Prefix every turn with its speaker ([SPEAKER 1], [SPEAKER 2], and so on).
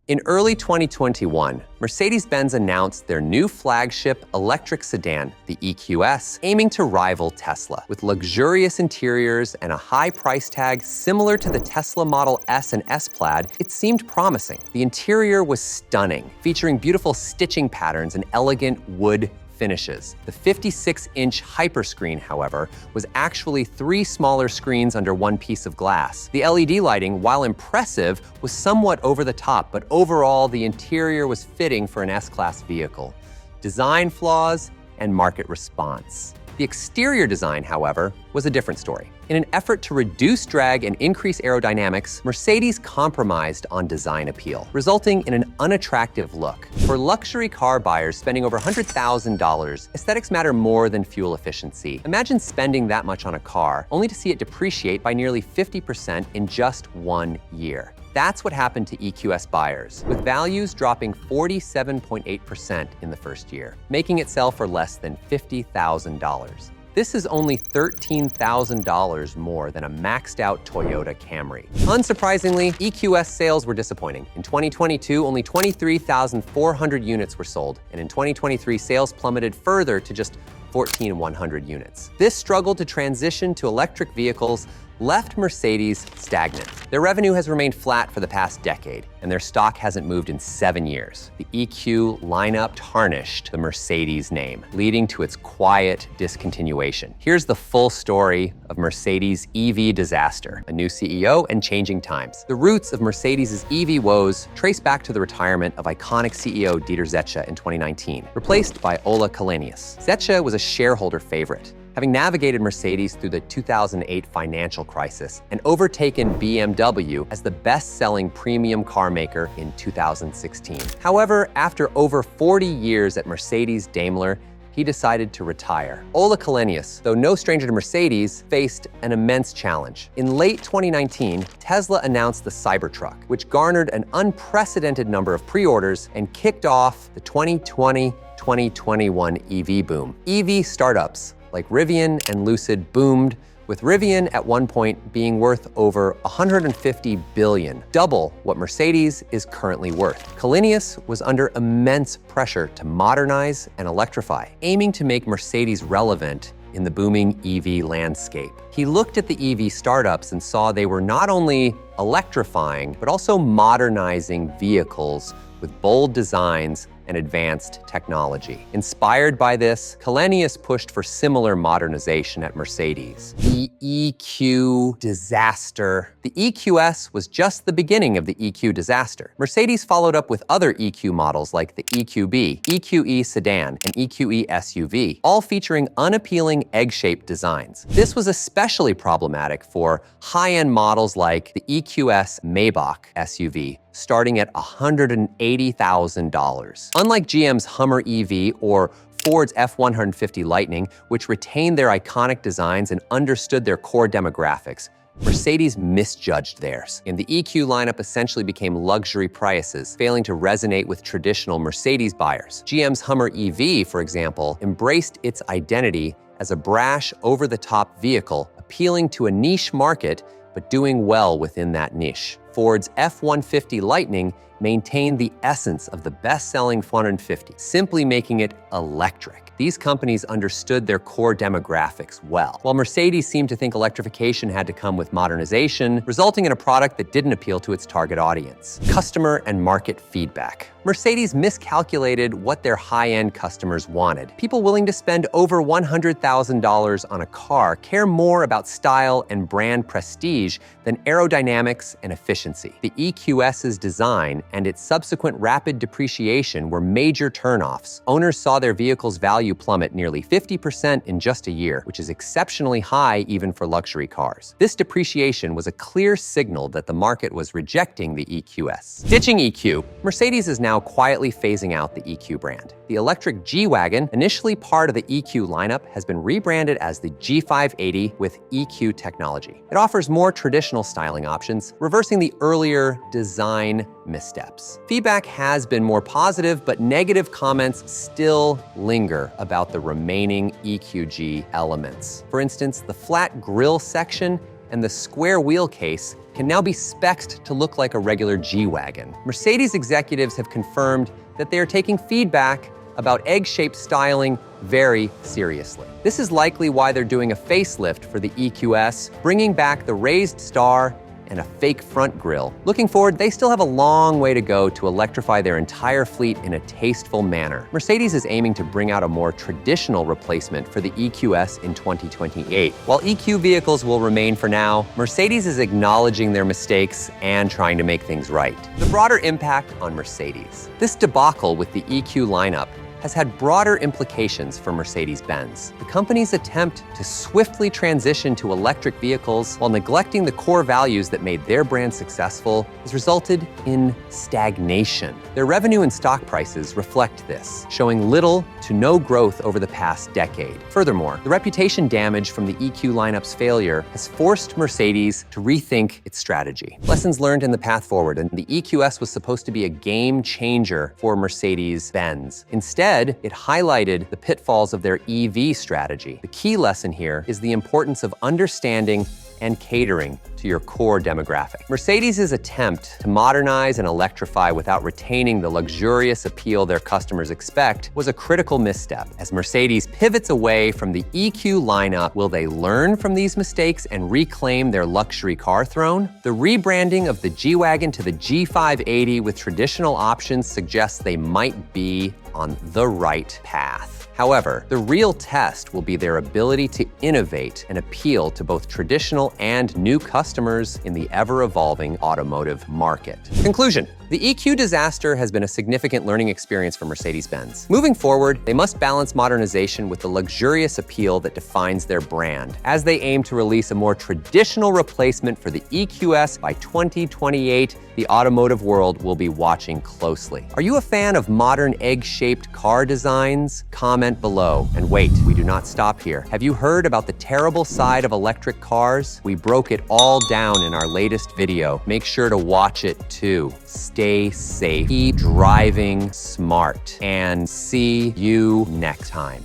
[SPEAKER 1] In early 2021, Mercedes-Benz announced their new flagship electric sedan, the EQS, aiming to rival Tesla. With luxurious interiors and a high price tag similar to the Tesla Model S and S Plaid, it seemed promising. The interior was stunning, featuring beautiful stitching patterns and elegant wood finishes. The 56-inch hyperscreen, however, was actually 3 smaller screens under one piece of glass. The LED lighting, while impressive, was somewhat over the top, but overall, the interior was fitting for an S-Class vehicle. Design flaws and market response. The exterior design, however, was a different story. In an effort to reduce drag and increase aerodynamics, Mercedes compromised on design appeal, resulting in an unattractive look. For luxury car buyers spending over $100,000, aesthetics matter more than fuel efficiency. Imagine spending that much on a car, only to see it depreciate by nearly 50% in just 1 year. That's what happened to EQS buyers, with values dropping 47.8% in the first year, making it sell for less than $50,000. This is only $13,000 more than a maxed-out Toyota Camry. Unsurprisingly, EQS sales were disappointing. In 2022, only 23,400 units were sold, and in 2023, sales plummeted further to just 1,400 units. This struggle to transition to electric vehicles left Mercedes stagnant. Their revenue has remained flat for the past decade, and their stock hasn't moved in 7 years. The EQ lineup tarnished the Mercedes name, leading to its quiet discontinuation. Here's the full story of Mercedes' EV disaster, a new CEO and changing times. The roots of Mercedes' EV woes trace back to the retirement of iconic CEO Dieter Zetsche in 2019, replaced by Ola Källenius. Zetsche was a shareholder favorite, having navigated Mercedes through the 2008 financial crisis and overtaken BMW as the best-selling premium car maker in 2016. However, after over 40 years at Mercedes-Daimler, he decided to retire. Ola Källenius, though no stranger to Mercedes, faced an immense challenge. In late 2019, Tesla announced the Cybertruck, which garnered an unprecedented number of pre-orders and kicked off the 2020-2021 EV boom. EV startups like Rivian and Lucid boomed, with Rivian at one point being worth over $150 billion, double what Mercedes is currently worth. Källenius was under immense pressure to modernize and electrify, aiming to make Mercedes relevant in the booming EV landscape. He looked at the EV startups and saw they were not only electrifying, but also modernizing vehicles with bold designs and advanced technology. Inspired by this, Källenius pushed for similar modernization at Mercedes. The EQ disaster. The EQS was just the beginning of the EQ disaster. Mercedes followed up with other EQ models like the EQB, EQE sedan, and EQE SUV, all featuring unappealing egg-shaped designs. This was especially problematic for high-end models like the EQS Maybach SUV, starting at $180,000. Unlike GM's Hummer EV or Ford's F-150 Lightning, which retained their iconic designs and understood their core demographics, Mercedes misjudged theirs, and the EQ lineup essentially became luxury prices, failing to resonate with traditional Mercedes buyers. GM's Hummer EV, for example, embraced its identity as a brash, over-the-top vehicle, appealing to a niche market, but doing well within that niche. Ford's F-150 Lightning maintained the essence of the best-selling F-150, simply making it electric. These companies understood their core demographics well, while Mercedes seemed to think electrification had to come with modernization, resulting in a product that didn't appeal to its target audience. Customer and market feedback. Mercedes miscalculated what their high-end customers wanted. People willing to spend over $100,000 on a car care more about style and brand prestige than aerodynamics and efficiency. The EQS's design and its subsequent rapid depreciation were major turnoffs. Owners saw their vehicle's value plummet nearly 50% in just a year, which is exceptionally high even for luxury cars. This depreciation was a clear signal that the market was rejecting the EQS. Ditching EQ, Mercedes is now quietly phasing out the EQ brand. The electric G-Wagon, initially part of the EQ lineup, has been rebranded as the G580 with EQ technology. It offers more traditional styling options, reversing the earlier design missteps. Feedback has been more positive, but negative comments still linger about the remaining EQG elements. For instance, the flat grille section and the square wheel case can now be spec'd to look like a regular G-Wagon. Mercedes executives have confirmed that they are taking feedback about egg-shaped styling very seriously. This is likely why they're doing a facelift for the EQS, bringing back the raised star and a fake front grille. Looking forward, they still have a long way to go to electrify their entire fleet in a tasteful manner. Mercedes is aiming to bring out a more traditional replacement for the EQS in 2028. While EQ vehicles will remain for now, Mercedes is acknowledging their mistakes and trying to make things right. The broader impact on Mercedes. This debacle with the EQ lineup has had broader implications for Mercedes-Benz. The company's attempt to swiftly transition to electric vehicles while neglecting the core values that made their brand successful has resulted in stagnation. Their revenue and stock prices reflect this, showing little to no growth over the past decade. Furthermore, the reputation damage from the EQ lineup's failure has forced Mercedes to rethink its strategy. Lessons learned in the path forward, and the EQS was supposed to be a game changer for Mercedes-Benz. Instead, it highlighted the pitfalls of their EV strategy. The key lesson here is the importance of understanding and catering to your core demographic. Mercedes' attempt to modernize and electrify without retaining the luxurious appeal their customers expect was a critical misstep. As Mercedes pivots away from the EQ lineup, will they learn from these mistakes and reclaim their luxury car throne? The rebranding of the G-Wagon to the G580 with traditional options suggests they might be on the right path. However, the real test will be their ability to innovate and appeal to both traditional and new customers in the ever-evolving automotive market. Conclusion. The EQ disaster has been a significant learning experience for Mercedes-Benz. Moving forward, they must balance modernization with the luxurious appeal that defines their brand. As they aim to release a more traditional replacement for the EQS by 2028, the automotive world will be watching closely. Are you a fan of modern egg-shaped car designs? Comment below. And wait, we do not stop here. Have you heard about the terrible side of electric cars? We broke it all down in our latest video. Make sure to watch it too. Stay safe, keep driving smart, and see you next time.